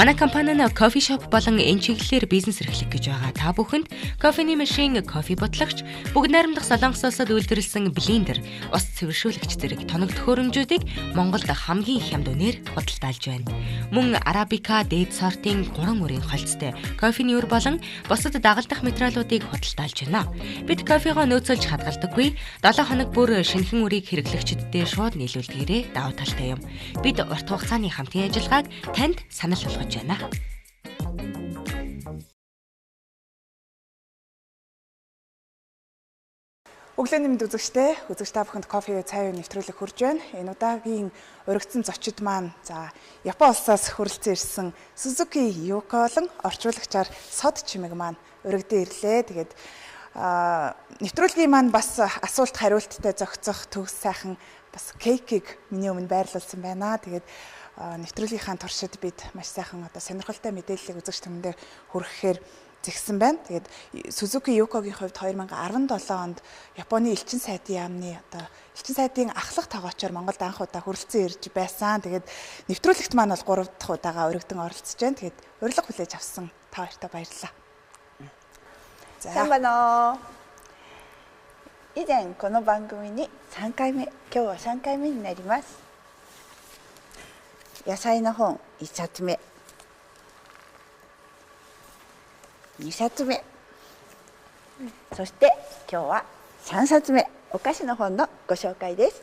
Манай компани нь кофе шоп болон энэ чиглэлээр бизнес эрхлэх гэж байгаа. Та бүхэнд кофений машин, кофе бодлогч, бүгд найрамдах Солонгос улсад үйлдвэрлэсэн блендер, ус цэвэршүүлэгч зэрэг тоног төхөөрөмжүүдийг Монголд хамгийн их хямд үнээр худалдаалж байна. Мөн арабика, дээд сортын 3 өрийн холцтой кофений өр болон бусад дагалдах материалуудыг худалдаалж байна. Бид кофегоо нөөцөлж хадгалдаггүй. 7 хоног бүр шинэхэн үрийг хэрэглэгчдэд шууд нийлүүлдгээрээ давуу талтай юм. Бид урт хугацааны хамтын ажиллагааг танд санал болгож байна. Өглөөний мэнд үзэгчтэй, үзэгч та бүхэнд кофе цай нэвтрүүлэг хүрж байна. Энэ удаагийн өргөцсөн зочид маань Япон улсаас хүрэлцэн ирсэн Suzuki Yuko болон орчуулагчаар Сод чимэг маань өргөдөө ирлээ. Тэгээд нэвтрүүлгийн маань бас асуулт хариулттай зохицох төгс сайхан бас кейкийг миний өмнө байрлуулсан байна. Тэгээд нэвтрүүлгийнхаа туршид бид маш сайхан сонирхолтой мэдээллийг үзэгч түмэндээ хүргэхээр зэгсэн байна. Тэгээд Suzuki Yuko-гийн хувьд 2017 онд Японы элчин сайдын яамны элчин сайдын ахлах тоогоочоор Монголд анх удаа хүрэлцэн ирж байсан. Тэгээд нэвтрүүлэгт маань бол 3 дахь удаага өргөдөн оролцож байна. Тэгээд урилга хүлээж авсан та хоёртаа баярлалаа. Санбано. 以前この番組に3回目、今日は3回目になります。野菜の本1冊目、2冊目、そして今日は3冊目、お菓子の本のご紹介です。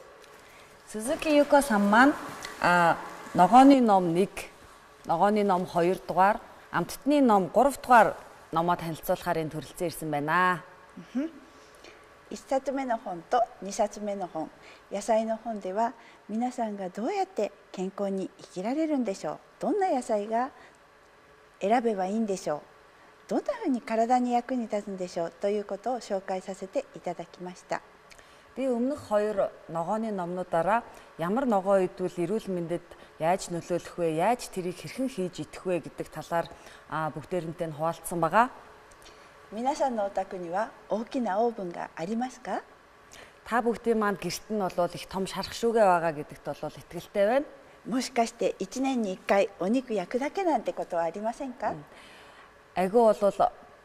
Suzuki Yuko сан маань ногооны ном 1, ногооны ном 2 дугаар, амттны ном 3 дугаар номоо танилцуулахаар энэ төрөлцөн ирсэн байна. 1冊目の本と2冊目の本、野菜の本では皆さんがどうやって健康に生きられるんでしょう、どんな野菜が選べばいいんでしょう、どんなふうに体に役に立つんでしょうということを紹介させていただきました。 Би өмнөх 2 ногооны номнуудаараа ямар ногоо идвэл эрүүл мэндэд яаж нөлөөлөх вэ, яаж тэрийг хэрхэн хийж идэх вэ гэдэг талаар бүгдээрэнтэй нь хуваалцсан байгаа. 皆さんのお宅には大きなオーブンがありますか? Та бүгдийн маань гэрт нь бол их том шарх шүүгээ байгаа гэдэгт бол итгэлтэй байна. もしかして1年に1回お肉焼くだけなんてことはありませんか? Айгуу бол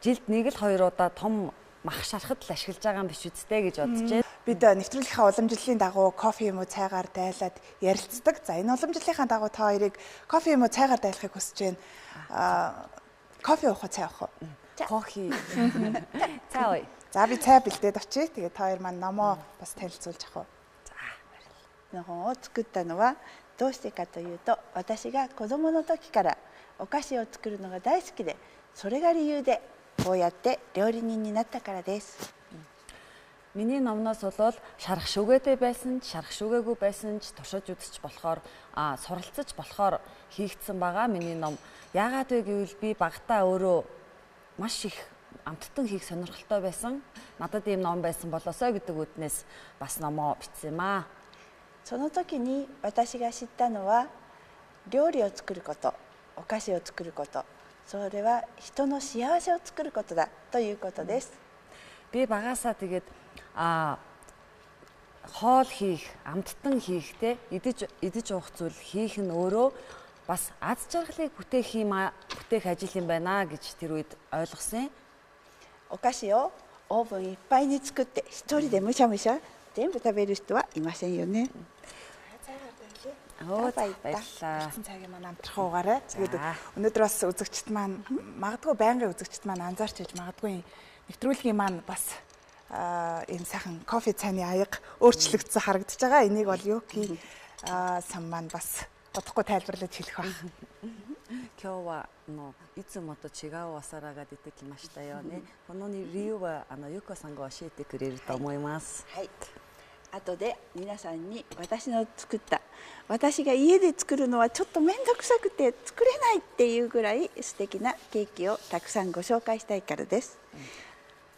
жилд 1 2 удаа том мах шархад л ашиглаж байгаа юм биш үстэй гэж бодож байна. Бид нэвтрүүлгийнхаа уламжлалын дагуу кофе юм уу цайгаар дайлаад ярилцдаг. За энэ уламжлалынхаа дагуу та хоёрыг кофе юм уу цайгаар дайлахыг хүсэж байна. Кофе уух уу цай уух уу? Кофе. Цай. За би цай бэлдээд очие. Тэгээд та хоёр маань номоо бас танилцуулж авах уу? の本を作ったのはどうしてかというと、私が子供の時からお菓子を作るのが大好きで、それが理由でこうやって料理人になったからです。 Миний номноос бол шарах шүгээтэй байсан ч, шарах шүгээгүй байсан ч туршиж үзэж болохоор, суралцаж болохоор хийгдсэн байгаа миний ном. Яагаад вэ гэвэл би багтаа өөрөө маш их амттан хийх сонирхолтой байсан. Надад ийм ном байсан болоосоо гэдэг үднээс бас номоо бичсэн юм аа. その時に私が知ったのは、料理を作ること、お菓子を作ること、それは人の幸せを作ることだということです。 Би багасаа тэгээд хоол хийх, амттан хийхтэй идэж уух зүйл хийх нь өөрөө бас аз жаргалыг бүтээх ажил юм байна гэж тэр үед ойлгосон. お菓子をオーブンいっぱいに作って一人でむしゃむしゃ全部食べる人はいませんよね。 баярлалаа. Цагийн маань амтрах уугаарай. Тэгээд өнөөдөр бас үзэгчд маань магадгүй байнгын үзэгчд маань анзаарч иж магадгүй нэвтрүүлгийн маань бас энэ сайхан кофе цайны аяга өөрчлөгдсөн харагдаж байгаа. Энийг бол Yuki сан маань бас удахгүй тайлбарлаж хэлэх байна. 今日はいつもと違うお皿が出てきましたよね。この理由はYukoさんが教えてくれると思います。はい。後で皆さんに私の作った、私が家で作るのはちょっと面倒くさくて作れないっていうぐらい素敵なケーキをたくさんご紹介したいからです。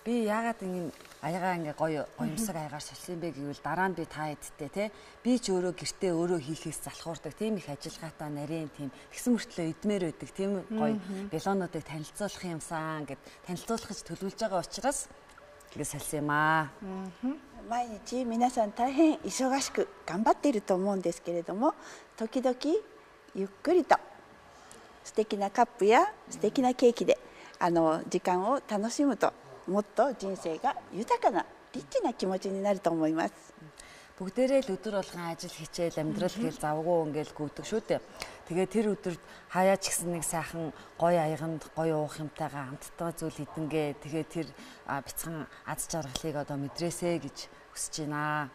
Би яагаад ингэ аягаа ингээ гоё гоёмсаг аягаар солисон бэ гэвэл дараа нь би та эдтэй те би ч өөрөө гэртээ өөрөө хийхээс залхуурдаг тийм их ажиллагаатай нарийн тийм тэгсэн мөртлөө идмээр байдаг тийм гоё белонуудыг танилцуулах юмсан гэд танилцуулах гэж төлөвлөж байгаа учраас ингэ солисон юм аа. 毎日皆さん大変忙しく頑張っていると思うんですけれども、時々ゆっくりと素敵なカップや素敵なケーキで時間を楽しむともっと人生が豊かなリッチな気持ちになると思います。 Бүгдээрээ л өдөр болгон ажил хичээл амьдрал гээл завгүй ингээл гүйдэг шүү дээ. Тэгээ тэр өдөр хаяа ч гэсэн нэг сайхан гоё аяганд гоё уух юмтайгаа хамтдаа зүйл хийдэнгээ. Тэгээ тэр бяцхан аз жаргалыг одоо мэдрээсэ гэж хүсэж байна.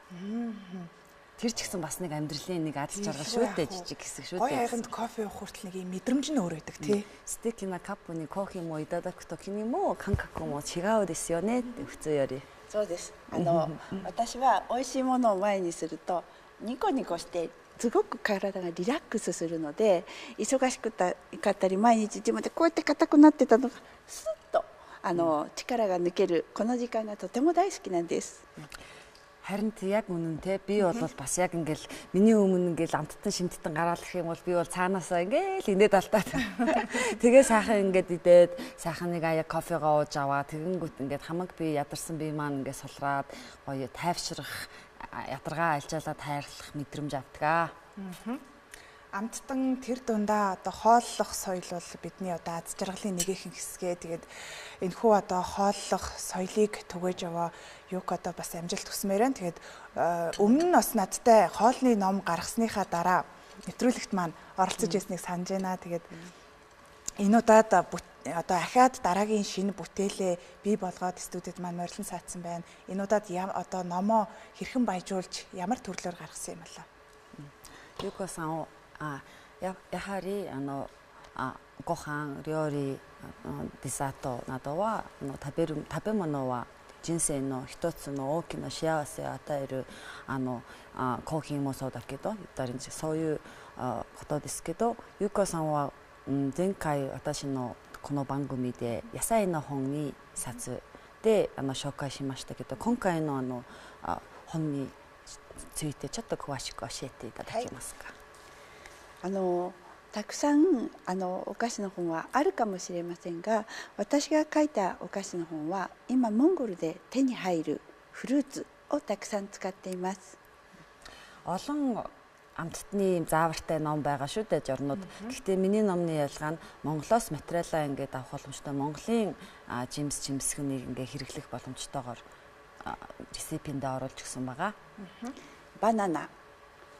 Тэр ч гэсэн бас нэг амьдралын нэг аз жаргал шүү дээ, жижиг хэсэг шүү дээ. Гоё аяганд кофе уух хүртэл нэг юм мэдрэмж нь өөр байдаг тий. 素敵なカップにコーヒーもいただくときにも感覚も違うですよねって普通より。 そうです。私は美味しいものを前にするとニコニコしてすごく体がリラックスするので、忙しかったり毎日自分でこうやって硬くなってたのがスッと力が抜けるこの時間がとても大好きなんです。 Харин яг үнэн те би бол бас яг ингээл миний өмнө ингээл амттан шимттэн гараал гэх юм бол би бол цаанаасаа ингээл инээд алдаад тэгээ сайхан ингээд идээд сайхан нэг аяа кофегаа ууж аваа тэгэнгүүт ингээд хамаг би ядарсан бие маань ингээд сулраад гоё тайвшрах ядаргаа альжаалаад хайрлах мэдрэмж авдаг. Амттан тэр дундаа одоо хооллох соёл бол бидний одоо аз жаргалын нэгэн хэсгээ. Тэгээд энэхүү одоо хооллох соёлыг түгээж яваа юук одоо бас амжилт хүсмээр байна. Тэгээд өмнө нь бас надтай хоолны ном гаргасныхаа дараа нэвтрүүлэгт маань оролцож ирснийг санаж байна. Тэгээд энэ удаад одоо ахаад дараагийн шинэ бүтээлээ бий болгоод студид маань морилон саацсан байна. Энэ удаад одоо номоо хэрхэн баяжуулж ямар төрлөөр гаргасан юм болоо. Юко-сан やはりご飯、料理、デザートなどは食べ物は人生の一つの大きな幸せを与えるコーヒーもそうだけどそういうことですけど、ゆうこさんは前回私のこの番組で野菜の本に冊で紹介しましたけど、今回の本についてちょっと詳しく教えていただけますか。たくさんお菓子の本はあるかもしれませんが、私が書いたお菓子の本は今モンゴルで手に入るフルーツをたくさん使っています。 Олон амттны заавартай ном байгаа шүү дээ журнууд. Гэхдээ миний номны ялгаа нь Монголоос материалаа ингээд авах боломжтой, Монголын жимс жимсгнийг ингээд хэрэглэх боломжтойгоор рецептэнд оруулж өгсөн байгаа. バナナ、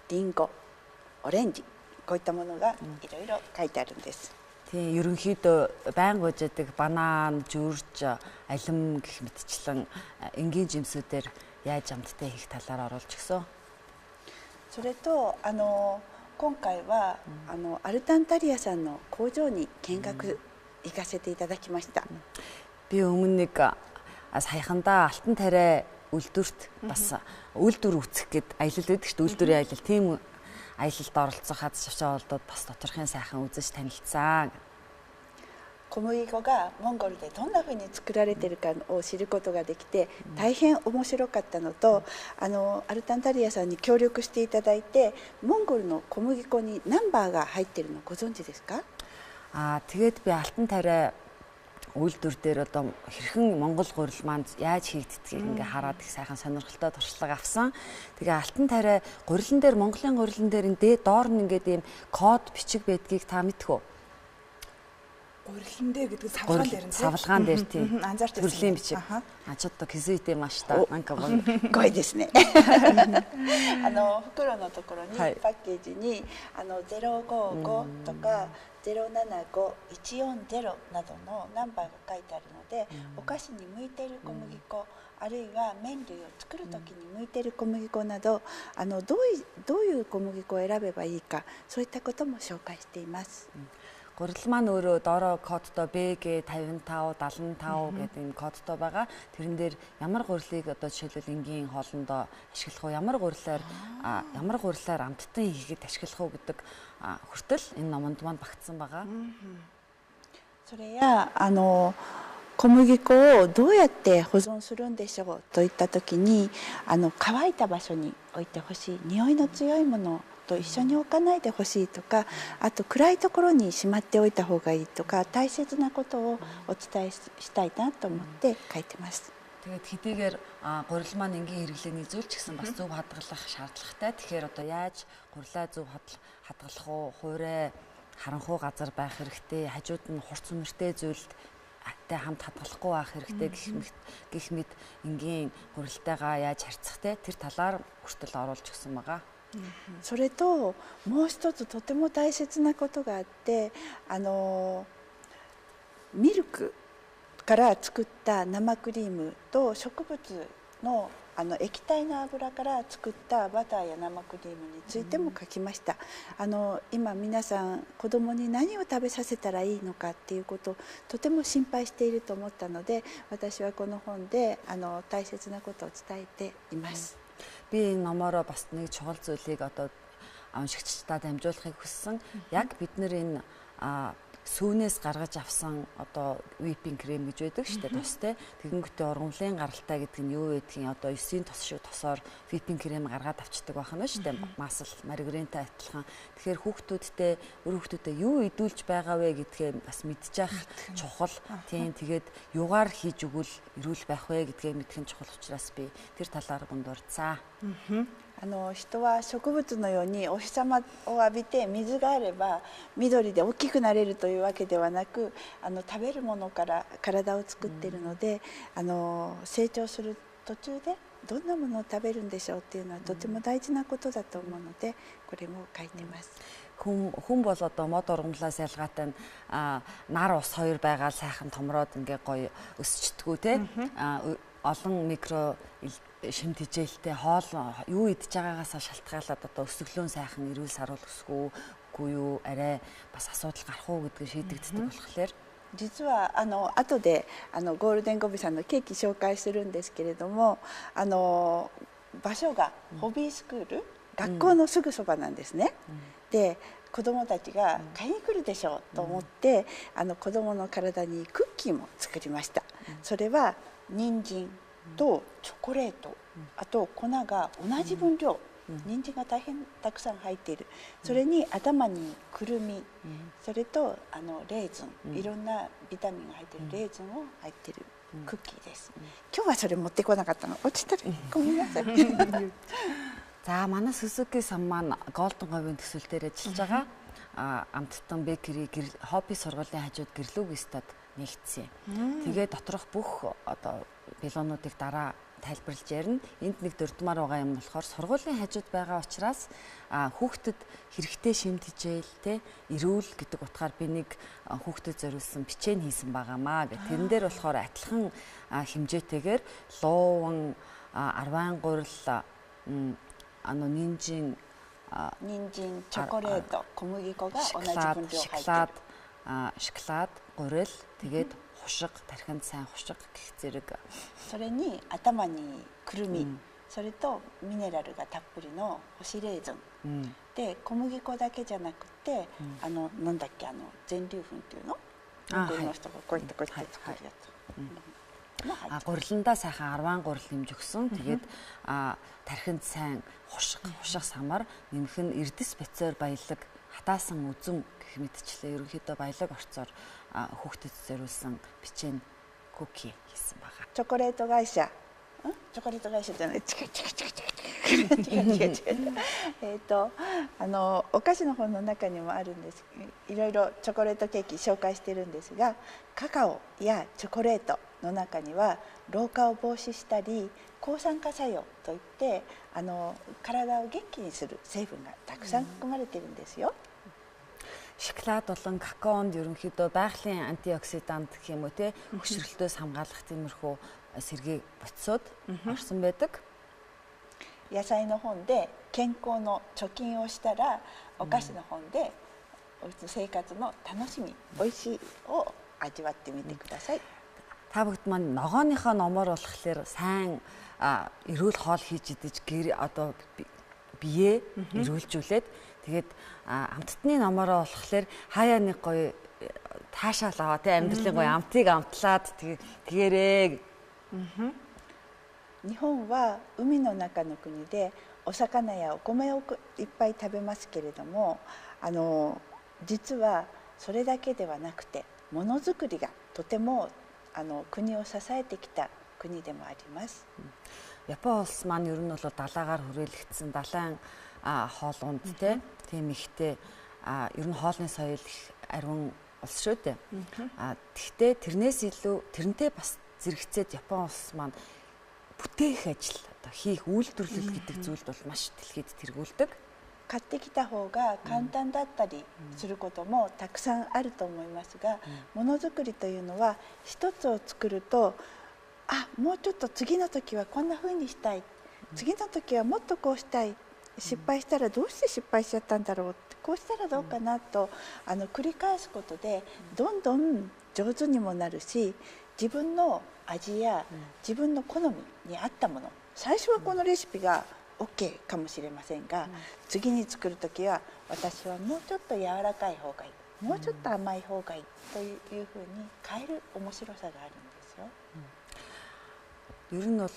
リンゴ、オレンジ、こういったものがいろいろ書いてあるんです。 Тийм ерөнхийдөө байнга уудаг банан, жүрж, алим гэх мэтчлэн энгийн жимсүүдээр яаж амттай хийх талаар оруулж өгсөн. それと今回はアルタンタリアさんの工場に見学行かせていただきました。 Би өмнө нэг саяхандаа алтан тариа үйлдвэрт бас үйлдвэр үүсгэх гээд аялал байдаг шүү дээ. Үйлдвэрийн аялал тийм аялалд оролцох аз жаргал олдод бас доторхын сайхан үзэж танилцсан. 小麦粉がモンゴルでどんなふうに作られているかを知ることができて大変面白かったのと、アルタンタリアさんに協力していただいてモンゴルの小麦粉にナンバーが入っているのご存知ですか？ Тэгээд би алтан тариа үйлдвэр дээр одоо хэрхэн Монгол гурил маань яаж хийгддгийг ингээ хараад их сайхан сонирхолтой туршлага авсан. Тэгээ алтан тариа гурилан дээр Монголын гурилан дээр энэ доор нь ингээд ийм код бичиг байдгийг та мэдэх үү? Гурилан дээр гэдэг савлгаан дээр нь савлгаан дээр тийм төрлийн бичиг. ちょっと気づいてました。なんかごいですね。袋のところにパッケージに055とか075-140などのナンバーが書いてあるので、お菓子に向いている小麦粉、あるいは麺類を作る時に向いている小麦粉などどういう小麦粉を選べばいいか、そういったことも紹介しています。 Гурил маань өөрөө доороо кодтой BG 55 75 гэдэг энэ кодтой байгаа. Тэрэн дээр ямар гурилыг одоо жишээлбэл энгийн хоолндоо ашиглах уу, ямар гурилаар амттан хийгээд ашиглах уу гэдэг хүртэл энэ номонд маань багтсан байгаа. それや小麦粉をどうやって保存するんでしょうといった時に乾いた場所に置いてほしい、匂いの強いものと一緒に置かないでほしいとか、あと暗いところにしまっておいた方がいいとか、大切なことをお伝えしたいなと思って書いてます。 Тэгээд хэдийгээр гурил маань энгийн хэрэглээний зүйл ч гэсэн бас зөв хадгалах шаардлагатай. Тэгэхээр одоо яаж гурилаа зөв хадгалах уу, хуурай харанхуй газар байх хэрэгтэй, хажууд нь хурц үнэртэй зүйлд тай хамт хадгалахгүй байх хэрэгтэй гэх мэт энгийн гурилтайгаа яаж харьцах те тэр талаар хүртэл оруулж өгсөн байгаа. それともう一つとても大切なことがあって、ミルクから作った生クリームと植物の液体の油から作ったバターや生クリームについても書きました。今皆さん子供に何を食べさせたらいいのかっていうことをとても心配していると思ったので、私はこの本で大切なことを伝えています。Би энэ номороо бас нэг чухал зүйлийг одоо уншигчдад дамжуулахыг хүссэн. Яг бид нэр энэ сүүнээс гаргаж авсан одоо випинг крем гэж байдаг шүү дээ тустай. Тэгэнгүүтээ ургамлын гаралтай гэдэг нь юу гэдгийг одоо 9-ийн тос шиг тосоор випинг крем гаргаад авчдаг байх нь шүү дээ. Масл, маргаринтай адилхан. Тэгэхээр хүүхдүүдэд юу идүүлж байгаа вэ гэдгээ бас мэдчих чухал. Тийм тэгээд юугаар хийж өгвөл эрүүл байх вэ гэдгээ мэдэх нь чухал учраас би тэр талаар дундурцаа. 人は植物のようにお日様を浴びて水があれば緑で大きくなれるというわけではなく、食べるものから体を作っているので、成長する途中でどんなものを食べるんでしょうっていうのはとても大事なことだと思うので、これも書いてます。Хүн бол одоо мод ургамлаас ялгаатай нар ус хоёр байгаад сайхан томроод ингээ гоё өсчдгүү те. Олон микро шимт хичээлтэй хоол юу идж байгаагаас шалтгаалаад одоо өсөглөө сайхан эрүүл саруул өсгөө юу арай бас асуудал гарах уу гэдгийг шийдэгддэг болохоор 実は後でゴールデンゴビさんのケーキ紹介するんですけれども、場所がホビースクール、学校のすぐそばなんですね。で子どもたちが買いに来るでしょうと思って、子どもの体にクッキーも作りました。それは人参とチョコレート、あと粉が同じ分量、人参が大変たくさん入っている。それに頭にくるみ、それとレーズン、いろんなビタミンが入っているレーズンを入っているクッキーです。今日はそれ持ってこなかったの。落ちたらごめんなさい。За манай Suzuki сан маань Golden Говийн төсөл дээр ажиллаж байгаа. Амттан бэкери хобби сургуулийн хажууд гэрлүүг стад нэгдсэн. Тэгээ доторх бүх одоо пилонуудыг дараа тайлбарлаж ярина. Энд нэг дурдмаар байгаа юм болохоор сургуулийн хажууд байгаа учраас хүүхдэд хэрэгтэй шимт хичээл те эрүүл гэдэг утгаар би нэг хүүхдэд зориулсан бичээн хийсэн байгаамаа гэх. Тэрэн дээр болохоор адилхан хэмжээтэйгээр лууван, арвайн гурил,人参、チョコレート、小麦粉が同じ分量入っている。шоколад, гурил, тэгээд хушиг, тархинд сайн хушиг гэх зэрэг. それに頭にくるみ、それとミネラルがたっぷりの干しレーズン。で小麦粉だけじゃなくて、なんだっけ全粒粉っていうの？の人がこうやって作るやつ。 гуриландаа сайхан 10 гурил нэмж өгсөн. Тэгээд тархинд сайн хушиг самар нэмэх нь эрдэс бацоор баялаг хатаасан үзэм гэх мэтчлээ ерөнхийдөө баялаг орцоор хүүхдэд зориулсан бичээн куки хийсэн байгаа. チョコレート会社じゃない。お菓子の本の中にもあるんです。いろいろチョコレートケーキ紹介してるんですが、カカオやチョコレートの中には老化を防止したり抗酸化作用といって体を元気にする成分がたくさん含まれているんですよ。 Шоколад болон какаонд ерөнхийдөө байгалийн антиоксидант гэх юм уу те хөшрөлтөөс хамгаалах тиймэрхүү сэргийг буцсууд орсон байдаг. 野菜の本で健康の貯金をしたら、お菓子の本で生活の楽しみ、美味しいを味わってみてください。 Та бүгд маань ногооныхоо номоор болохоор сайн эрүүл хоол хийж идэж одоо бие эрүүлжүүлээд тэгээд амттны номороо болохоор хаяа нэг гоё таашаал аваа те амьдралын гоё амтыг амтлаад тэгээрээ. 日本は海の中の国でお魚やお米をいっぱい食べますけれども、実はそれだけではなくてものづくりがとても国を支えてきた国でもあります。 Япон улс маань ер нь бол далаагаар хүрээлэгдсэн далайн хоол унд те тийм ихтэй ер нь хоолны соёл их ариун улс шүү дээ. Тэгтээ тэрнээс илүү тэрнтэй бас зэрэгцээд Япон улс маань бүтээх ажил одоо хийх үйлдвэрлэл гэдэг зүйлд бол маш дэлхийд тэргүүлдэг. 買ってきた方が簡単だったりすることもたくさんあると思いますが、ものづくりというのは一つを作ると、もうちょっと次の時はこんな風にしたい、次の時はもっとこうしたい、失敗したらどうして失敗しちゃったんだろうって、こうしたらどうかなと繰り返すことでどんどん上手にもなるし、自分の味や自分の好みに合ったもの、最初はこのレシピがOK かもしれませんが、次に作る時は私はもうちょっと柔らかい方がいい、もうちょっと甘い方がいいというふうに変える面白さがあるんですよ。Ер нь бол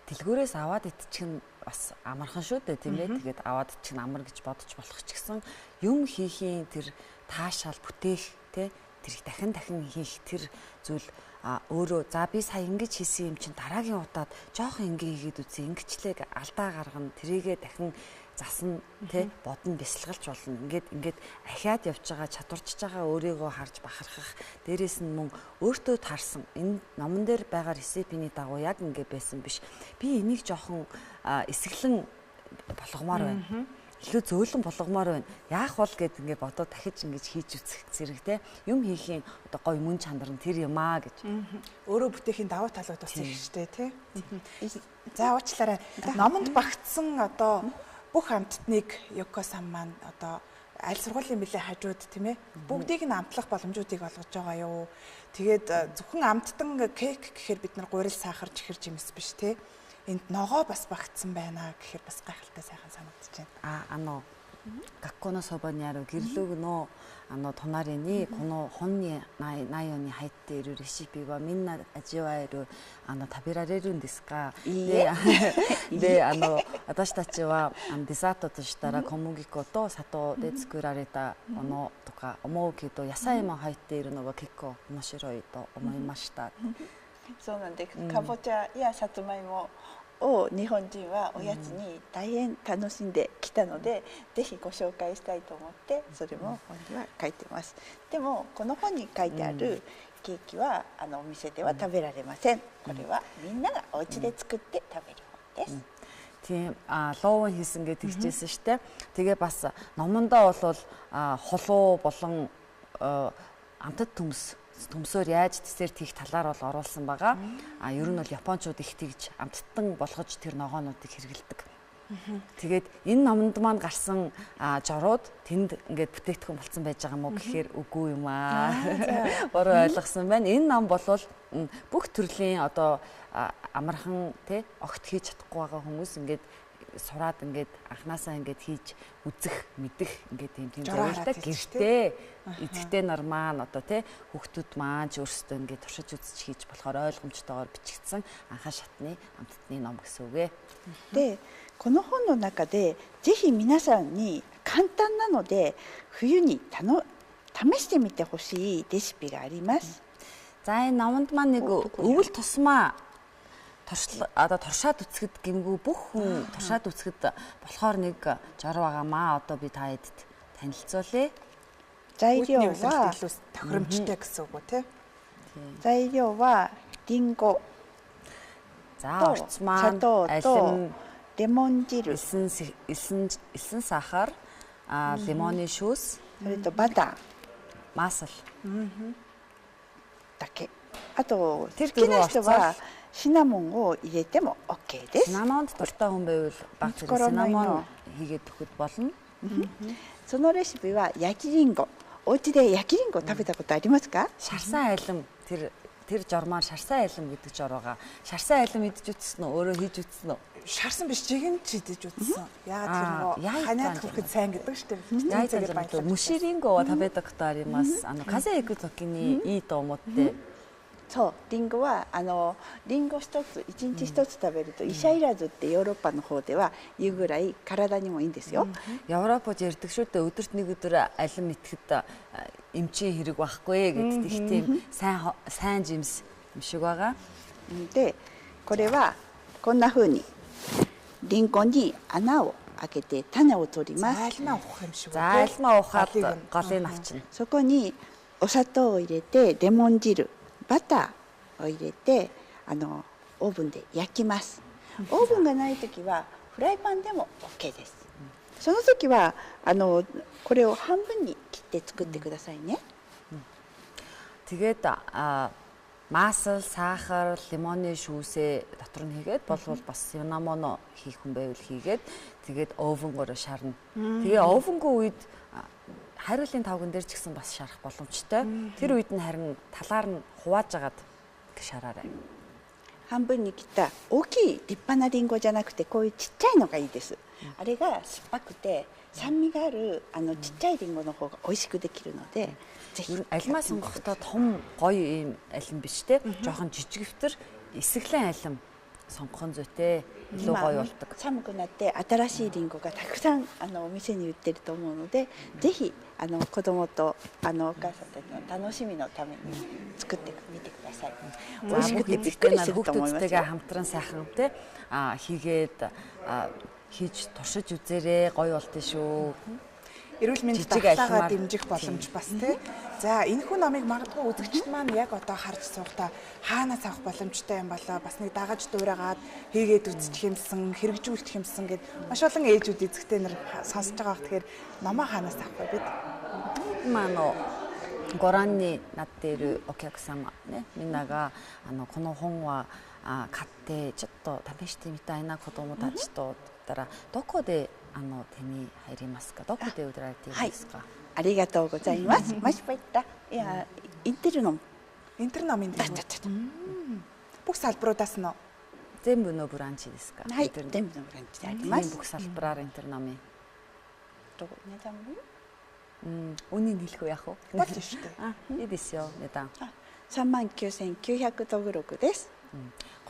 дэлгүүрээс аваад идчих нь бас амархан шүү дээ, тийм ээ. Тэгээд аваад идчих нь амар гэж бодож болох ч гэсэн юм хийхийн тэр таашаал бүтээх, тий, тэр дахин хийх тэр зүйл өөрөө за би сая ингэж хийсэн юм чинь дараагийн удаад жоохон ингэ хийгээд үзье, ингэчлээ алдаа гаргана, тэрийгээ дахин засна, тий, бодно, бясалгалж болно. Ингээд ахиад явж байгаа, чадварчж байгаа өөрийгөө харж бахархах, дээрэс нь мөн өөртөө таарсан энэ номон дээр байгаа рецепиний дагуу яг ингэ байсан биш. Би энийг жоохон эсгэлэн болгомоор байна. Илүү зөөлөн болгомоор байна. Яах бол гэд ингээ бодоод дахиж ингэж хийж үзэх зэрэг те. Юм хийхийн одоо гоё мөн чанар нь тэр юм аа гэж. Өөрөө бүтээхийн давуу талууд бас их штэ тий. За уучлаарай. Номонд багтсан одоо бүх амттныг Юко-сан маань одоо аль сургуулийн билээ хажууд тийм ээ. Бүгдийг нь амтлах боломжуудыг олгож байгаа юу. Тэгээд зөвхөн амттан кек гэхээр бид нар гурил сахар чихэр жимс биш тий. Энд ногоо бас багтсан байна гэхээр бас гайхалтай сайхан санагдаж байна. 学校のそばにあるギルログの隣にこの本に内容に入っているレシピはみんな味わえる食べられるんですか？で私たちはデザートとしたら小麦粉と砂糖で作られたものとか思うけど野菜も入っているのが結構面白いと思いました。そうなんです。かぼちゃやさつまいもを日本人はおやつに大変楽しんできたので、ぜひご紹介したいと思ってそれも本には書いてます。でもこの本に書いてあるケーキはお店では食べられません。これはみんながお家で作って食べる本です。Тийм лоовын хийсэн гэдэг хичээсэн штэ. Тэгээ бас номондоо бол холуу болон амтд төмсөөр яаж десерт хийх талаар бол оруулсан байгаа. Ер нь бол японочууд их тэгж амттан болгож тэр ногоонуудыг хэрэгэлдэг. Тэгээд энэ номонд маань гарсан жорууд тэнд ингээд бүтээгдэхүүн болсон байж байгаа мó гэхээр үгүй юм аа. Буруу ойлгосон байна. Энэ ном бол бүх төрлийн одоо амархан тий огт хийж чадахгүй байгаа хүмүүс ингээд сураад ингээд анханасаа ингээд хийж үзэх, мэдэх ингээд тийм зорилготой гэртээ эцэгтэй нар маань одоо тий хүүхдүүд маань ч өөрсдөө ингээд туршиж үзэж хийж болохоор ойлгомжтойгоор бичигдсэн анхаа шатны амттны ном гэсэн үг ээ. で、この本の中でぜひ皆さんに簡単なので冬に試してみてほしいレシピがあります。 За энэ номонд маань нэг өвөл тусмаа туршаад үцгэд гэмгүй бүх хүн туршаад үцгэд болохоор нэг жор байгаамаа. Одоо би та эд танилцуулъя. 材料は тохиромжтой гэсэн үг үү те? 材料はリンゴ За орц маань алим, レモン汁 элсэн сахар, лимоны шүүс, それとバター масал だけ。あと好きな人はシナモンを入れても OK です。 Синамонд дуртай хүн байвал баг зэрэг синамон хийгээд өгөхөд болно. そのレシピは焼きリンゴ。お家で焼きリンゴ食べたことありますか？ Шарсан айлам тэр жормоор шарсан айлам гэдэг жор байгаа. Шарсан айлам идэж үзсэн үү? Өөрөө хийж үзсэн үү? Шарсан биш, жигэн чидэж үзсэн. Яагаад тэр нөгөө ханаад хүрэхэд сайн гэдэг шүү дээ. Яа гэж баялаа. Муширингоを食べたことあります。風邪ひく時にいいと思って。 そう、リンゴはリンゴ一つ一日一つ食べると医者いらずってヨーロッパの方では言うぐらい体にもいいんですよ。 Европод ярьдаг шүү дээ. Өдөрт нэг өдөр алим итгэхэд эмчийн хэрэг байхгүй гэдэг их тийм сайн жимс юм шиг байгаа. で、これはこんな風にリンゴに穴を開けて種を取ります。 Зайлмаа ухах юм шиг үү? Зайлмаа ухаад голыг авчна. そこにお砂糖を入れてレモン汁、バターを入れてオーブンで焼きます。オーブンがない時はフライパンでも OK です。その時はこれを半分に切って作ってくださいね。 Тэгээд маасал, сахар, лимоны шүүсээ дотор нь хийгээд болвол бас синамоно хийх хүн байвал хийгээд тэгээд овенгоор шарна. Тэгээ овенгийн үед хариулын тавган дээр ч гэсэн бас шарах боломжтой. Тэр үед нь харин талаар нь хувааж агаад шараарай. 半分に切った大きい立派なリンゴじゃなくてこういうちっちゃいのがいいです。あれが酸っぱくて酸味があるちっちゃいリンゴの方が美味しくできるので、ぜひ Алимаа сонгохдоо том гоё ийм алим биш те. Жохон жижигвтер эсэглэн алим сонгох нь зүйтэй илүү гоё болдог. 寒くなって新しいリンゴがたくさんお店に売ってると思うので、ぜひ子供とお母さんたちの楽しみのために作ってみてください。美味しくてびっくりすると思いますよ。 хамтран сайхан те хийгээд хийж туршиж үзээрэй, гоё болтын шүү. Эрүүл мэнд дархлаагаа дэмжих боломж бас тий. За энэхүү номыг магадгүй үзэгчд маань яг одоо харж суухдаа хаанаас авах боломжтой юм болоо, бас нэг дагаж дуурайгаад хийгээд үзчих юмсан, хэрэгжүүлэх юмсан гэд маш олон ээжүүд эзэгтэй нар сонсож байгаа бох. Тэгэхээр номоо хаанаас авах вэ бид? ご覧になっているお客様ね、みんながこの本は買ってちょっと試してみたいな子どもたちと言ったらどこで手に入りますか？どこで売られているんですか？ありがとうございます。マシパイタ、いや、インテルノム。 Интер номын дээр. Бүх салбаруудаас нь. 全部のブランチですか？はい、全部のブランチであります。 бүх салбараар интер номын. どこ値段も? Үнийн хэлэх үү яах вэ? Болж шүү дээ.いいですよ、値段. 39,900 トグロクです。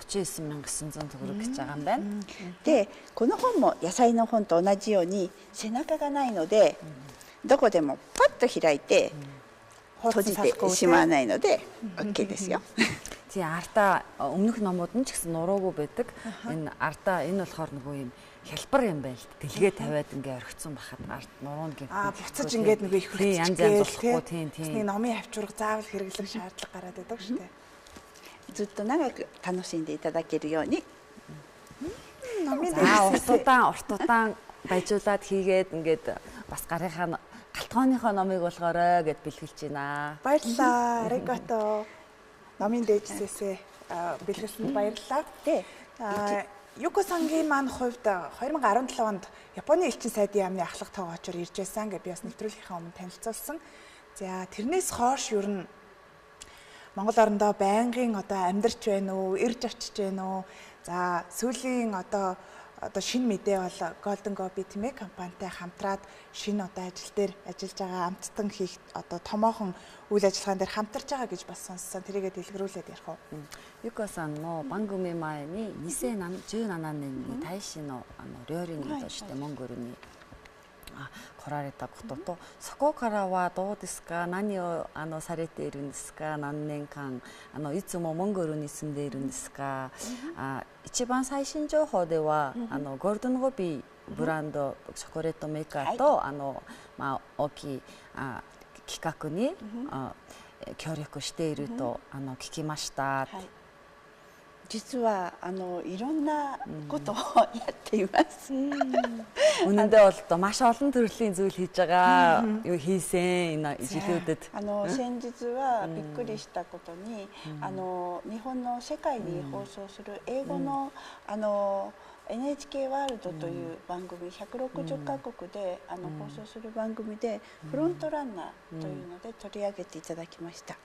39,900 トグロクгэж байгаа юм байна. で、この本も野菜の本と同じように背中がないので、どこでもパッと開いて閉じてしまわないので OK ですよ. Тийм артаа өмнөх номууд нь ч гэсэн нуруугүй байдаг. Энэ артаа энэ болохоор нөгөө юм хялбар юм байл. Дэлгээ тавиад ингээ орхицсан бахад арт нуруунд гэх. Буцаж ингээд нөгөө их хөрчих янз янз болохгүй тийм. Нэг номын авчурга заавал хэрэглэх шаардлага гараад байдаг шүү дээ. ずっと長く楽しんでいただけるように номын дээр уртудаан баяжуулаад хийгээд ингээд бас гарынхаа галтгооныхоо номыг болгоорой гэд бэлгэлж байна. Баярлалаа. Аригато. Номын дээжсээсээ бэлгэлсэнд баярлалаа. Юко сангийн маань хувьд 2017 онд Японы элчин сайдын яамны ахлах тоогоочор ирж байсан гэж би бас нэвтрүүлгийнхаа өмнө танилцуулсан. За тэрнээс хойш ер нь Монгол орондоо байнгын одоо амьдарч байна уу, ирж очиж байна уу? За сүүлийн одоо шинэ мэдээ бол Golden Gobi тэмээ компанитай хамтраад шинэ одоо ажил дээр ажиллаж байгаа амттан хийх одоо томоохон үйл ажиллагаан дээр хамтарч байгаа гэж бас сонссон. Тэрийгээ дэлгэрүүлээд ярих уу? ゆかさんの番組前に2017年に大使の料理人としてモンゴルに来られたことと、そこからはどうですか？何をされているんですか？何年間いつもモンゴルに住んでいるんですか？一番最新情報ではゴールデンゴビーブランドチョコレートメーカーと大きい企画に協力していると聞きました。実はいろんなことをやっています。 Үнэндээ бол маш олон төрлийн зүйл хийж байгаа юу хийсэн энэ жилүүдэд 先日はびっくりしたことに日本の世界に放送する英語のNHK ワールドという番組160カ国で放送する番組でフロントランナーというので取り上げていただきました。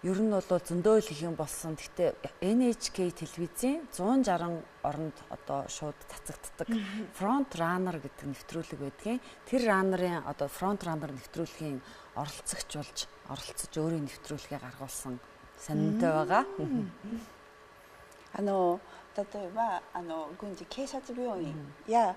Ер нь бол зөндөө л их юм болсон. Гэхдээ NHK телевизийн 160 оронд одоо шууд цацагддаг Front Runner гэдэг нэвтрүүлэг байдгийн. Тэр раннерын одоо Front Runner нэвтрүүлгийн оролцож өөрийн нэвтрүүлгээ гаргуулсан сонинтой байгаа. 例えば軍事警察病院や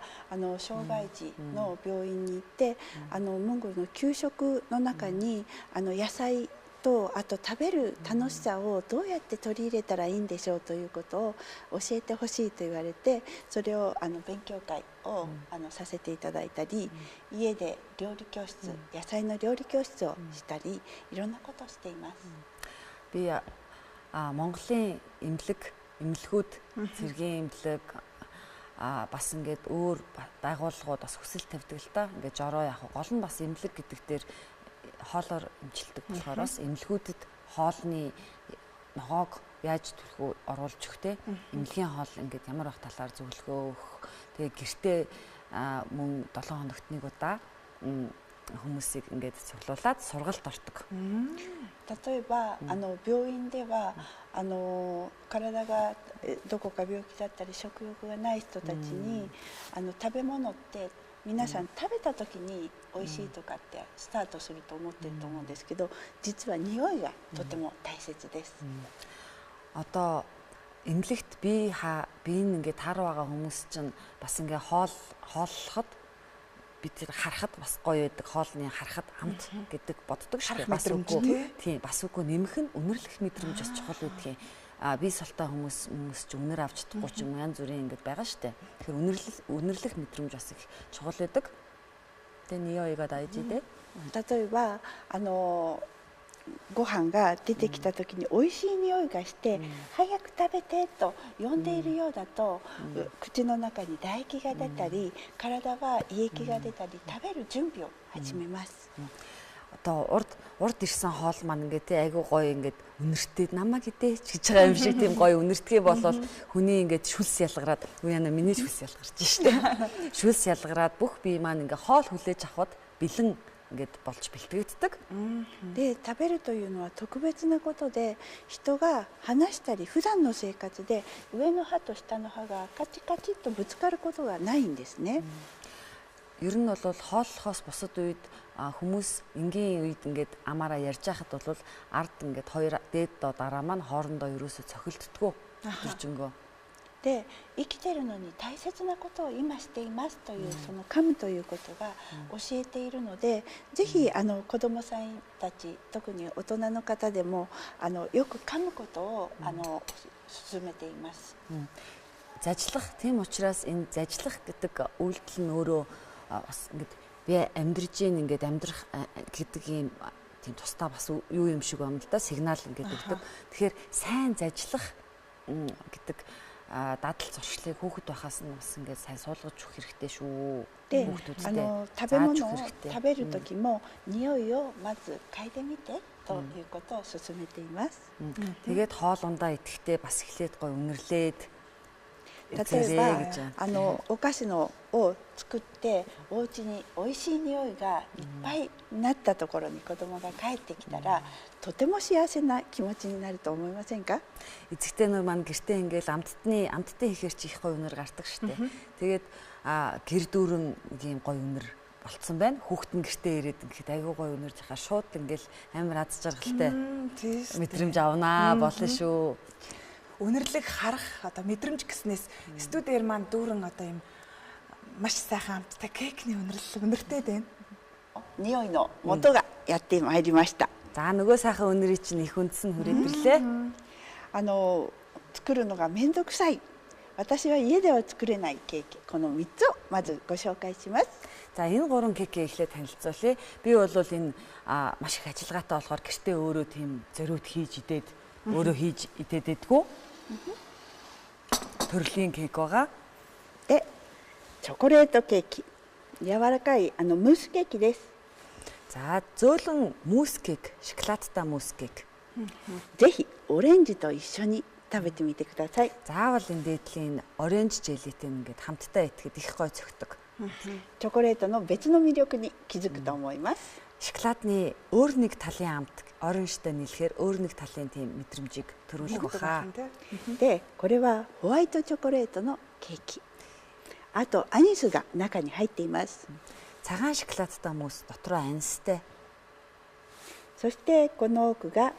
障害児の病院に行ってモンゴルの給食の中に野菜とあと食べる楽しさをどうやって取り入れたらいいんでしょうということを教えてほしいと言われて、それを勉強会をさせていただいたり、家で料理教室、野菜の料理教室をしたり、いろんなことをしています。Би Монголын эмнэлгүүд цэргийн эмнэлэг бас ингээд өөр байгууллагууд бас хүсэл тавьдаг л та. Ингээд жороо яг гол нь бас эмнэлэг гэдэг дээр хоолоор эмчилдэг болохоор бас эмнэлгүүдэд хоолны ногоог яаж төлхөө оруулж өгөх те. Эмнэлгийн хоол ингээд ямар их талаар зөвлөгөө өгөх. Тэгээ гэртээ мөн 7 хоногт нэг удаа хүмүүсийг ингээд цуглуулад сургалт ордог. 例えば病院では体がどこか病気だったり食欲がない人たちに食べ物って皆さん食べた時に美味しいとかってスタートすると思ってると思うんですけど、実は匂いがとても大切です。Одоо эмнэлэгт би ингээд таар байгаа хүмүүс чинь бас ингээ хооллоход бид харахад бас гоё байдаг, хоолны харахад амт гэдэг боддог шүү дээ. Бас үгүй. Тийм, бас үгүй нэмэх нь үнэрлэх мэдрэмж бас чухал байдаг. Би салтай хүмүүс ч үнэр авч чадахгүй ч юм янз бүрийн ингээд байгаа шүү дээ. Тэгэхээр үнэрлэх мэдрэмж бас их чухал байдаг. Тэгээ匂いが大事で。例えばご飯が出てきた時に美味しい匂いがして早く食べてと呼んでいるようだと口の中に唾液が出たり体は胃液が出たり食べる準備を始めます。Одоо урд ирсэн хоол маань ингээд айгуу гоё ингээд үнэртэй намайг идээч гэж байгаа юм шиг тийм гоё үнэртгээ болвол хүний ингээд шүлс ялгараад яна миний шүлс ялгарч штэ. Шүлс ялгараад бүх бие маань ингээд хоол хүлээж авахд бэлэн ингээд болж бэлтгэгддэг. で食べるというのは特別なことで、人が話したり普段の生活で上の歯と下の歯がカチカチとぶつかることがないんですね。Ер нь бол хооллохоос бусад үед хүмүүс энгийн үед ингээд амаараа ярьж байхад бол ард ингээд хоёр дээд доо дараа маань хоорондоо ерөөсө цохилддгоо төржөнгөө. で生きているのに大切なことを今していますというその噛むということが教えているので、ぜひ子どもさんたち特に大人の方でもよく噛むことを勧めています。Зажлах тийм учраас энэ зажлах гэдэг үйлдэл нь өөрөө бас ингээд би амьдрж ийн ингээд амьдрах гэдэг юм тийм тусдаа бас юу юм шиг байна л да, сигнал ингээд өгдөг. Тэгэхээр сайн зажлах гэдэг дадал зуршлыг хүүхэд байхаас нь бас ингээд сайн суулгаж өгөх хэрэгтэй шүү. で、食べ物を食べる時も匂いをまず嗅いでみてということを勧めています。Тэгээд хоол ундаа идэхдээ бас эхлээд гоё үнэрлээд例えばお菓子を作ってお家に美味しい匂いがいっぱいなったところに子供が帰ってきたらとても幸せな気持ちになると思いませんか？ Эцэгтэй нөр маань гэртээ ингээл амттай хийхээр чи их гоё үнэр гардаг штэ. Тэгээд гэр дүүрэн ийм гоё үнэр болцсон байна. Хүүхэд нь гэртээ ирээд ингээд айгүй гоё үнэр жахаа шууд ингээл амар аз жаргалтай мэдрэмж авнаа болно шүү. Үнэрлэг харах одоо мэдрэмж гэснээс студиэр маань дүүрэн одоо юм маш сайхан амттай кекний үнэртэй байна. 匂いの元がやってまいりました。 За нөгөө сайхан үнэрийг чинь их үндс нь хүрээдэрлээ. 作るのがめんどくさい。私は家では作れないケーキ、この3つをまずご紹介します。 За энэ 3 кекийг эхлээд танилцуулъя. Би бол энэ маш их ажиллагаатай болохоор гэртээ өөрөө тийм зориуд хийж идээд өөрөө хийж идээдэггүй. Төрлийн кек байгаа. で、チョコレートケーキ。柔らかいムースケーキです。 За зөөлөн мус кек, шоколадтай мус кек. ぜひオレンジと一緒に食べてみてください。 Заавал энэ дээдлийн оранж желитэй ингээд хамтдаа идэхэд их гоё цогтөг. チョコレートの別の魅力に気づくと思います。 Шоколадны өөр нэг талын амт оранжтай нийлэхээр өөр нэг талын тийм мэдрэмжийг төрүүлэх баха. で、これはホワイトチョコレートのケーキ。あとアニスが中に入っています。 Цагаан шоколадтай мус дотроо анистай. そしてこの奥が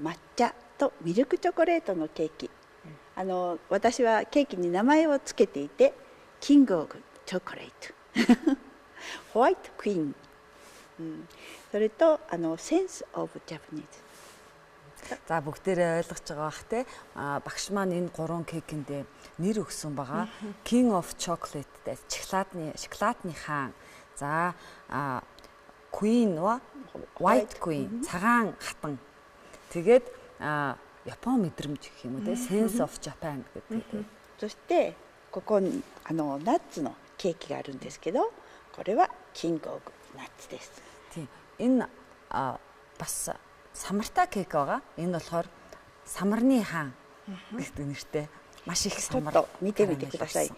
抹茶とミルクチョコレートのケーキ。私はケーキに名前をつけていて、キングオブチョコレート、ホワイトクイーン、それとセンスオブジャパニーズ、За бүгдээрээ ойлгож байгаа бах те. Багш маань энэ 3 кекиндээ нэр өгсөн байгаа. King of Chocolate гэдэг шоколадны хаан. За Queen White Queen цагаан хатан. Тэгээд Япон мэдрэмж гэх юм уу те. Sense of Japan гэдэг. そしてここにナッツのケーキがあるんですけど、これはキングオブナッツです。 Тийм. Энэ бас самартай кек байгаа. Энэ болохоор самарны хаан гэдэг нэртэй. Маш их ちょっ самар. と見てみてください。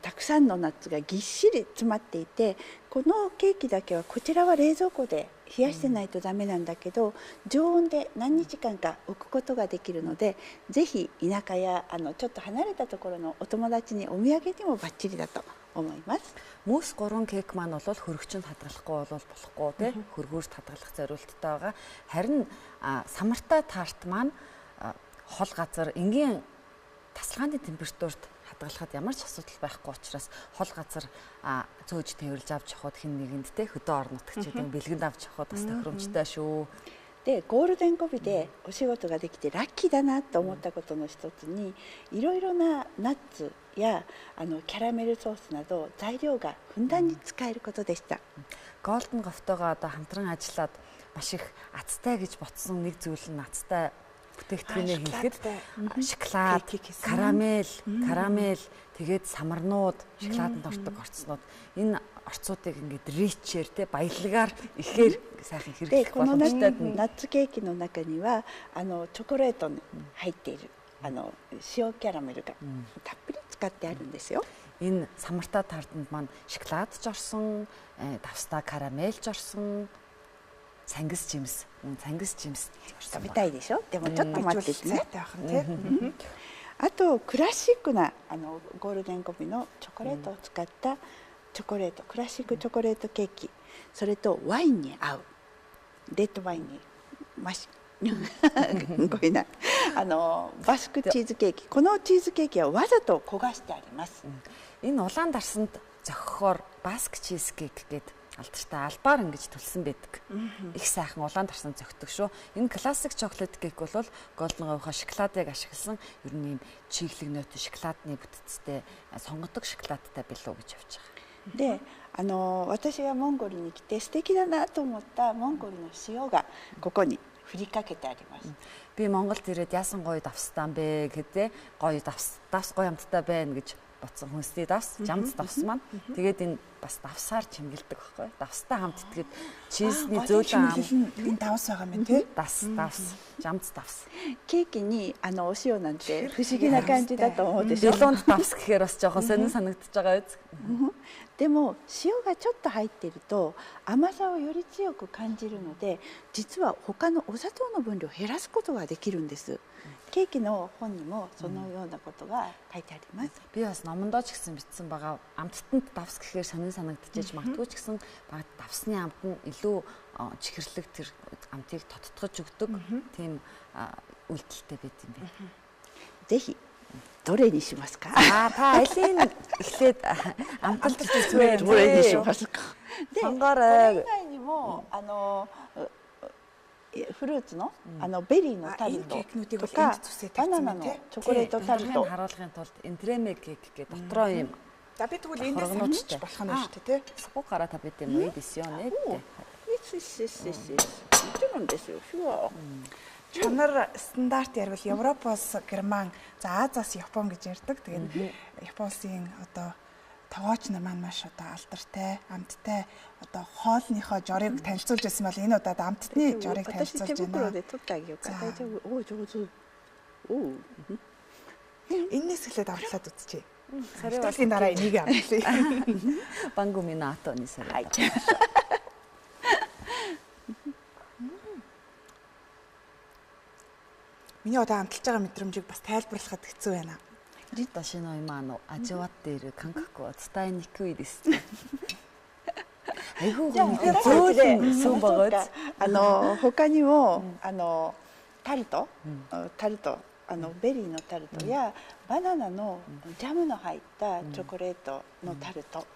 たくさんのナッツがぎっしり詰まっていて、このケーキだけはこちらは冷蔵庫で冷やしてないとダメなんだけど、常温で何日間か置くことができるので、ぜひ田舎やちょっと離れたところのお友達にお土産にもバッチリだと思います。 Мөс 3 кек маань бол хөрөгчөнд хадгалахгүй бол болохгүй те. Хөргүүрт хадгалах зориулттай байгаа. Харин самартай тарт маань хол газар энгийн тасалгааны температурт хадгалахад ямар ч асуудал байхгүй учраас хол газар зөөж тээвэрлж авч явахад хэн нэгэнд те хөдөө орон нутгчдын бэлгэнд авч явахад бас тохиромжтой шүү. でゴールデンコビでお仕事ができてラッキーだなと思ったことの一つに、いろいろなナッツやキャラメルソースなど材料がふんだんに使えることでした。 Golden Говтойгоо одоо хамтран ажиллаад маш их азтай гэж ботсон нэг зүйл нь азтай бүтээгдэхүүнээ хийхэд шоколад, карамель, тэгээд самарнууд, шоколаданд ортог орцнууд энэ орцуудыг ингээд ричээр те баялагаар ихээр сайхан で хэрэглэх このナ боломжтой. ッツケーキの中にはチョコレートに入っている塩キャラメルがたっぷり使ってあるんですよ。 Энэ самартай тартанд маань шоколад ч орсон, давстай карамель ч орсон, цангис жимс 食べたいでしょ。でもちょっと待ってね。 сайтай байх нь тий. あとクラシックなゴールデンコビのチョコレートを使ったチョコレート、クラシックチョコレートケーキ、それとワインに合うレッドワインにごめんなバスクチーズケーキ、このチーズケーキはわざと焦がしてあります。 Энэ улаан дарсанд зохихоор баск чиз кек гэдэг алдартай албаар ингэж төлсөн байдаг. Их сайхан улаан дарсанд зохидог шүү. Энэ классик чоколад кек бол Golden Говийнхоо шоколадыг ашигласан ер нь ийм чиглэг нөт шоколадны бүтцтэй сонгодог шоколадтай билүү гэж явж байгаа. で私がモンゴルに来て素敵だなと思ったモンゴルの塩がここに振りかけてあります。 Би Монголд ирээд яасан гоё давстан бэ гэдэг гоё давс гоё амттай байна гэж бодсон хүнсний давс, жамц давс маань. Тэгээд энэ бас давсаар чимгэлдэг байхгүй. Давстай хамт итгээд чизний зөөлөн ам энэ давс байгаа юм тий. давс, жамц давс. ケーキにお塩なんて不思議な感じだと思うでしょ。 Билуунд давс гэхээр бас жоохон сонин санагдаж байгаа үз. でも塩がちょっと入っていると甘さをより強く感じるので、実は他のお砂糖の分量を減らすことができるんです。ケーキの本にもそのようなことが書いてあります。 Би бас номондоо ч гэсэн бичсэн байгаа. Амттанд давс гэхээр сонин санагдчихэж магадгүй ч гэсэн баг давсны амт нь илүү чихэрлэг тэр амтыг тоттгож өгдөг тийм үйлдэлтэй байт юм байна. ぜひどれにしますか。 Та алийг эхлээд амталж үзвэл どれにしますか。で、これ сонгоорой. 以外にもフルーツのベリーのタルトとかバナナのチョコレートタルト。 харуулахын тулд энтреме кек гэдэг дотроо юм. За би тэгвэл эндээс хамж болох нь шүү дээ тий. Сагуу гараа та бид юм уу дисёнэ. もちろんですよ。Чанар стандарт ярил Европоос Герман, за Азиас Япон гэж ярьдаг. Тэгээд Япон улсын одоо тогооч нар маань маш одоо алдартай, амттай одоо хоолныхоо жорыг танилцуулж байсан бол энэ удаад амтны жорыг 私手 танилцуулж 袋 байна. で取ってあげようか。大丈夫。おお上手。おお。 Эннээс эхлээд амтлаад үзчихье. Сарай Сарын дараа энийг амтлая. Бангумина атоны сарай. Миний одоо амталж байгаа мэдрэмжийг бас тайлбарлахад хэцүү байна. 私の今味わっている感覚は伝えにくいです。айгүй зөөлөн сүм байгаа. 他にもタルトベリーのタルトやバナナのジャムの入ったチョコレートのタルト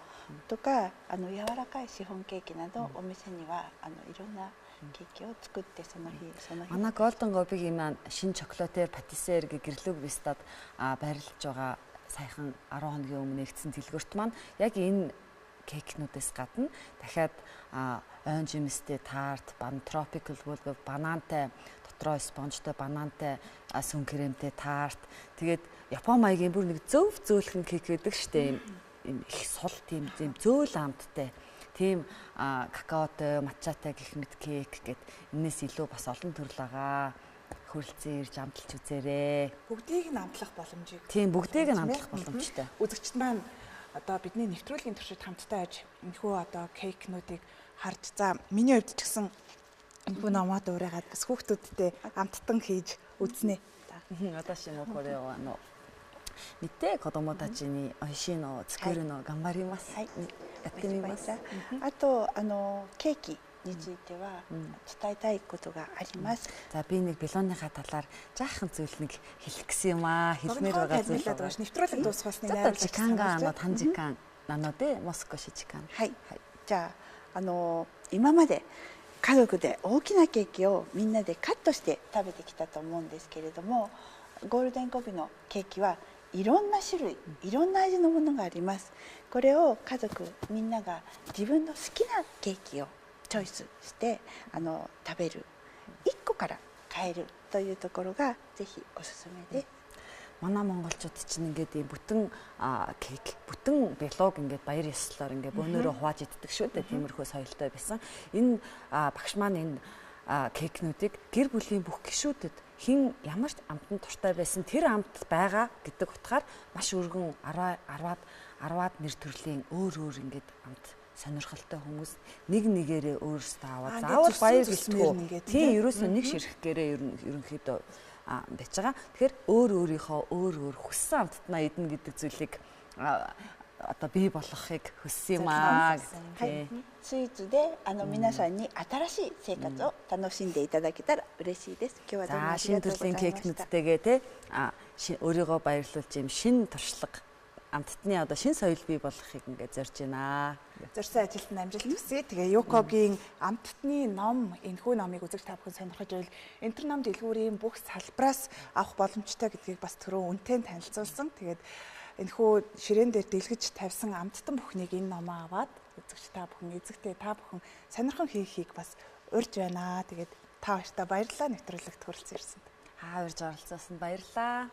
とか柔らかいシフォンケーキなどお店にはいろんなケーキを作ってその日その日 Манай Golden Gobi-ийн маань шинэ чоколатер патиссер гэрлүүг бистад байрлаж байгаа саяхан 10 хоногийн өмнө нэгдсэн дэлгүүрт маань яг энэ кекнүүдээс гадна дахиад ойн жимстэй тарт, tropical bulgur, банантай дотроо спонжтой банантай сүн кремтэй тарт. Тэгээд Япон маягийн бүр нэг зөөлхөн кек гэдэг штеп юм их сул тийм зөөл амттай. Тийм какаотой, матчатай гэх мэт кек гэд энэс илүү бас олон төрөл байгаа. Хүрэлцэн ирж амталж үзээрэй. Бүгдийг нь амтлах боломжийг. Тийм бүгдийг нь амтлах боломжтой. Үзэгчд маань одоо бидний нэвтрүүлгийн туршид хамтдаа аж энэхүү одоо кейкнүүдийг харж за миний хувьд ч гэсэн энэхүү номоо дуурайгаад бас хүүхдүүдтэй амттан хийж үзнэ. 私もこれを見て子供たちに美味しいのを作るのを頑張ります。やってみます。あとケーキについては伝えたいことがあります。 За би нэг билоныхаа талаар жаахан зүйл нэг хэлэх гэсэн юм аа. Хэлмээр байгаа зүйл байгаа. Нэвтрүүлэг дуусгаас нэг найруулагч時間が短時間なのでもう少し時間。はい。じゃあ今まで家族で大きなケーキをみんなでカットして食べてきたと思うんですけれども、ゴールデンコビのケーキはいろんな種類、いろんな味のものがあります。これを家族みんなが自分の好きなケーキをチョイスして食べる1個から変えるというところがぜひおすすめです。 Манай монголчууд чинь ингээд ийм бүтэн кейк, бүтэн биолог ингээд баяр ёслолоор ингээд бөөнөрөө хувааж иддэг шүү дээ. Тиймэрхүү соёлтой байсан. Энэ багш маань энэ кейкнүүдийг гэр бүлийн бүх гишүүдэд хин ямар ч амтанд туртай байсан тэр амт байгаа гэдэг утгаар маш өргөн 10-аад нэр төрлийн өөр ингээд амт сонирхолтой хүмүүс нэг нэгээрээ өөрсдөө аваад заавал баяр гэлтгүү. Тийм ерөөсөө нэг ширхгээрээ ерөнхийдөө байж байгаа. Тэгэхээр өөрийнхөө өөр хүссэн амттнаа идэнэ гэдэг зүйлийг одоо бий болгохыг хүссэн юм аа. スイーツで皆さんに新しい生活を楽しんでいただけたら嬉しいです。今日はどうもありがとうございました。 кейкнүүдтэйгээ те өөрийгөө баярлуулж юм шинэ туршлага амттны одоо шинэ соёл бий болгохыг ингээд зорж байна. Зорьсон ажилд амжилт хүсье. Тэгээ Юкогийн амттны ном энэхүү номыг үзэж та бүхэн сонирхож байвал энэ ном дэлгүүрийн бүх салбараас авах боломжтой гэдгийг бас түрүү үнтэй танилцуулсан. Тэгээд энэхүү ширээн дээр дэлгэж тавьсан амттан бүхнийг энэ номоо аваад үзэгч та бүхэн эзэгтэй та бүхэн сонирхон хийхийг бас урьж байна. Тэгээд та баяртай баярлалаа нэвтрүүлэгт хүрэлцэн ирсэнд. Урьж оролцсон баярлалаа.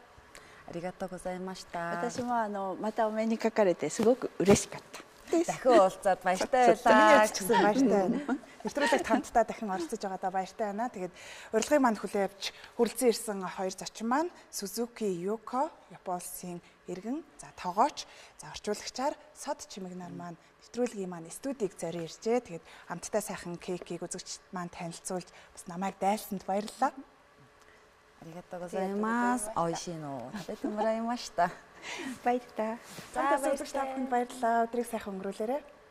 ありがとうございました。私もまたお目にかかれてすごく嬉しかったです。 дахин уулзаад баяртай байлаа. Баяртай байна. Нэвтрүүлэгт хамтдаа дахин оролцож байгаадаа баяртай байна. Тэгээд урилгын манд хүлэвч хүрэлцэн ирсэн хоёр зочин маань Suzuki Yuko, Япон улсын иргэн, за тогооч, за орчуулагчаар Сод Чимэгнар маань нэвтрүүлгийн маань студийг зориулж иржээ. Тэгээд хамтдаа сайхан кейкийг үзэгчд маань танилцуулж бас намайг дайлсанд баярлалаа. ありがとうございます。美味しいのを食べてもらいました。バイタ。За үзэгч та бүхэнд баярлалаа. Өдрийг сайхан өнгөрүүлээрэй.